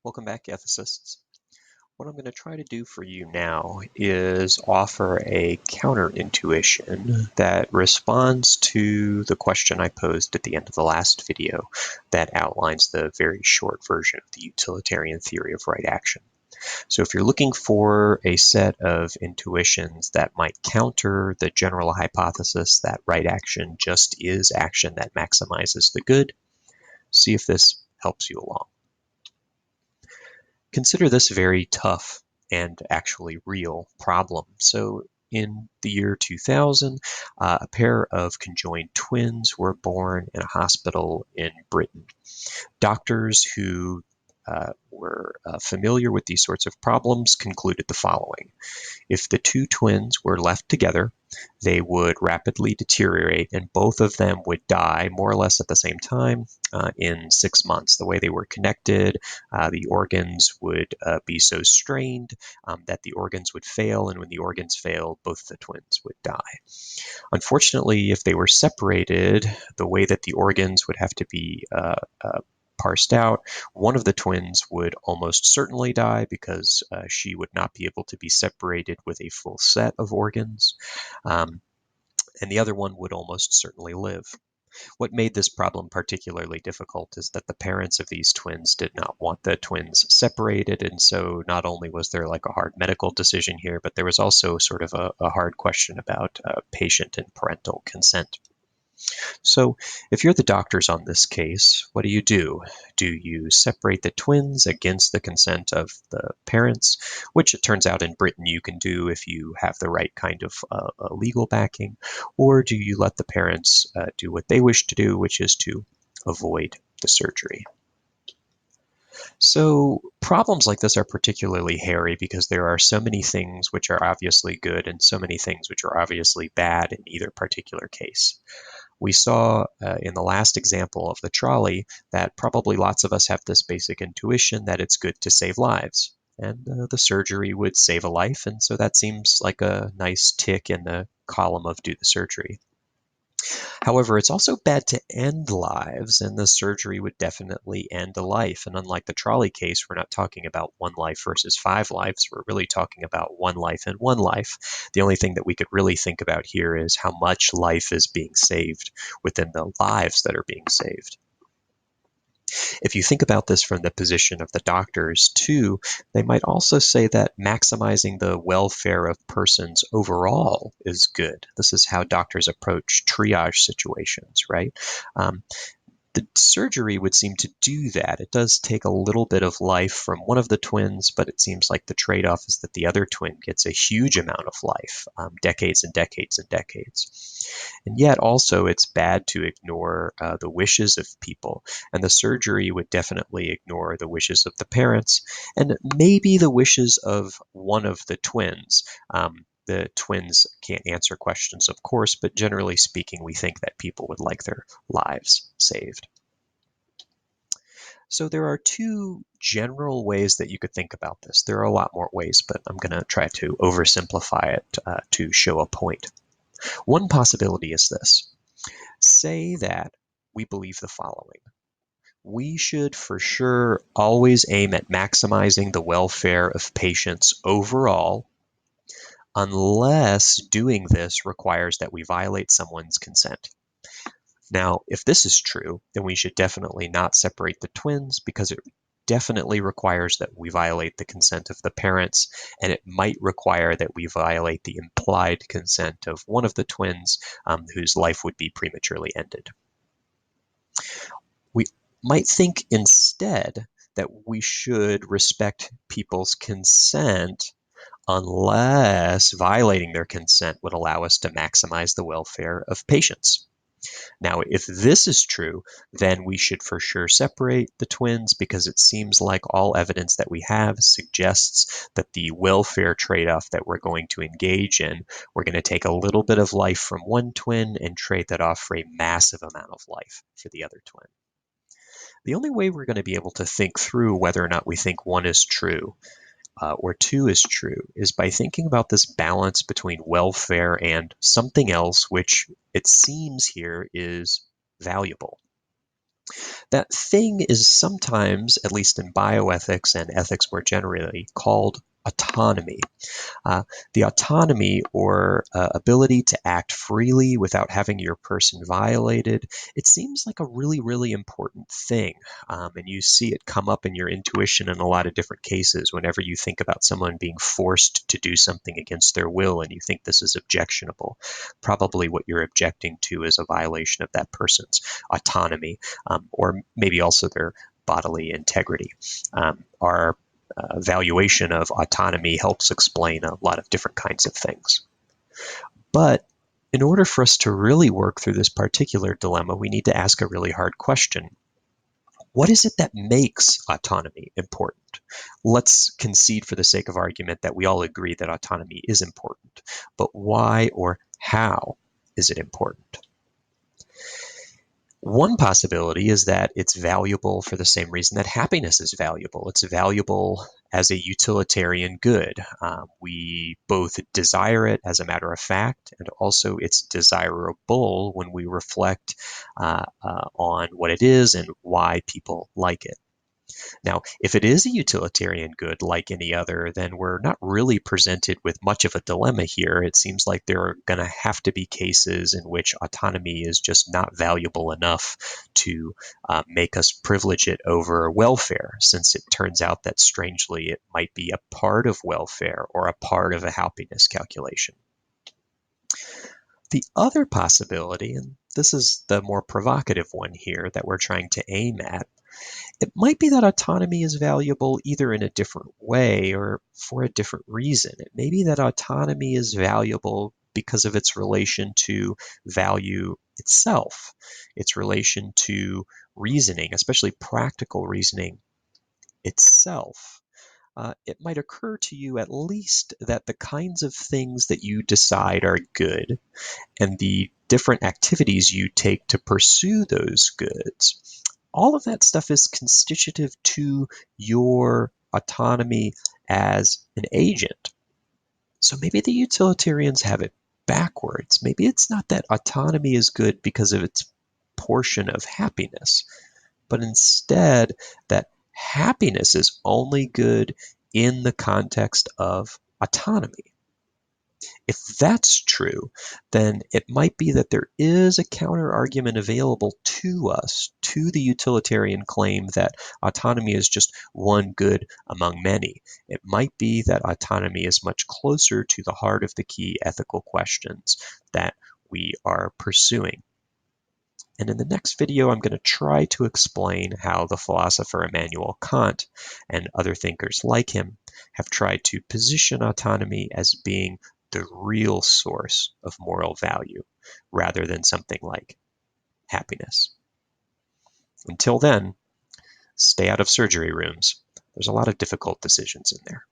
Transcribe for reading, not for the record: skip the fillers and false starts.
Welcome back, ethicists. What I'm going to try to do for you now is offer a counter-intuition that responds to the question I posed at the end of the last video that outlines the very short version of the utilitarian theory of right action. So if you're looking for a set of intuitions that might counter the general hypothesis that right action just is action that maximizes the good, see if this helps you along. Consider this very tough and actually real problem. So in the year 2000, a pair of conjoined twins were born in a hospital in Britain. Doctors who were familiar with these sorts of problems concluded the following. If the two twins were left together, they would rapidly deteriorate and both of them would die more or less at the same time in 6 months. The way they were connected, the organs would be so strained that the organs would fail, and when the organs failed, both the twins would die. Unfortunately, if they were separated, the way that the organs would have to be parsed out, one of the twins would almost certainly die because she would not be able to be separated with a full set of organs, and the other one would almost certainly live. What made this problem particularly difficult is that the parents of these twins did not want the twins separated, and so not only was there like a hard medical decision here, but there was also sort of a hard question about patient and parental consent. So if you're the doctors on this case, what do? Do you separate the twins against the consent of the parents, which it turns out in Britain you can do if you have the right kind of legal backing, or do you let the parents do what they wish to do, which is to avoid the surgery? So problems like this are particularly hairy because there are so many things which are obviously good and so many things which are obviously bad in either particular case. We saw in the last example of the trolley that probably lots of us have this basic intuition that it's good to save lives. And the surgery would save a life, and so that seems like a nice tick in the column of do the surgery. However, it's also bad to end lives, and the surgery would definitely end a life. And unlike the trolley case, we're not talking about one life versus 5 lives. We're really talking about one life and one life. The only thing that we could really think about here is how much life is being saved within the lives that are being saved. If you think about this from the position of the doctors too, they might also say that maximizing the welfare of persons overall is good. This is how doctors approach triage situations, right? The surgery would seem to do that. It does take a little bit of life from one of the twins, but it seems like the trade-off is that the other twin gets a huge amount of life, decades and decades and decades. And yet also it's bad to ignore the wishes of people, and the surgery would definitely ignore the wishes of the parents, and maybe the wishes of one of the twins. The twins can't answer questions, of course, but generally speaking, we think that people would like their lives saved. So there are two general ways that you could think about this. There are a lot more ways, but I'm going to try to oversimplify it to show a point. One possibility is this. Say that we believe the following. We should for sure always aim at maximizing the welfare of patients overall, unless doing this requires that we violate someone's consent. Now, if this is true, then we should definitely not separate the twins because it definitely requires that we violate the consent of the parents, and it might require that we violate the implied consent of one of the twins whose life would be prematurely ended. We might think instead that we should respect people's consent unless violating their consent would allow us to maximize the welfare of patients. Now, if this is true, then we should for sure separate the twins because it seems like all evidence that we have suggests that the welfare trade-off that we're going to engage in, we're going to take a little bit of life from one twin and trade that off for a massive amount of life for the other twin. The only way we're going to be able to think through whether or not we think one is true or two is true is by thinking about this balance between welfare and something else which it seems here is valuable. That thing is sometimes, at least in bioethics and ethics more generally, called autonomy. Uh, the autonomy or ability to act freely without having your person violated, it seems like a really, really important thing. And you see it come up in your intuition in a lot of different cases whenever you think about someone being forced to do something against their will and you think this is objectionable. Probably what you're objecting to is a violation of that person's autonomy, or maybe also their bodily integrity. Our valuation of autonomy helps explain a lot of different kinds of things. But in order for us to really work through this particular dilemma, we need to ask a really hard question. What is it that makes autonomy important? Let's concede for the sake of argument that we all agree that autonomy is important, but why or how is it important? One possibility is that it's valuable for the same reason that happiness is valuable. It's valuable as a utilitarian good. We both desire it as a matter of fact, and also it's desirable when we reflect on what it is and why people like it. Now, if it is a utilitarian good like any other, then we're not really presented with much of a dilemma here. It seems like there are going to have to be cases in which autonomy is just not valuable enough to make us privilege it over welfare, since it turns out that strangely it might be a part of welfare or a part of a happiness calculation. The other possibility, and this is the more provocative one here that we're trying to aim at, it might be that autonomy is valuable either in a different way or for a different reason. It may be that autonomy is valuable because of its relation to value itself, its relation to reasoning, especially practical reasoning itself. It might occur to you at least that the kinds of things that you decide are good and the different activities you take to pursue those goods, all of that stuff is constitutive to your autonomy as an agent. So maybe the utilitarians have it backwards. Maybe it's not that autonomy is good because of its portion of happiness, but instead that happiness is only good in the context of autonomy. If that's true, then it might be that there is a counter argument available to us to the utilitarian claim that autonomy is just one good among many. It might be that autonomy is much closer to the heart of the key ethical questions that we are pursuing. And in the next video, I'm going to try to explain how the philosopher Immanuel Kant and other thinkers like him have tried to position autonomy as being the real source of moral value, rather than something like happiness. Until then, stay out of surgery rooms. There's a lot of difficult decisions in there.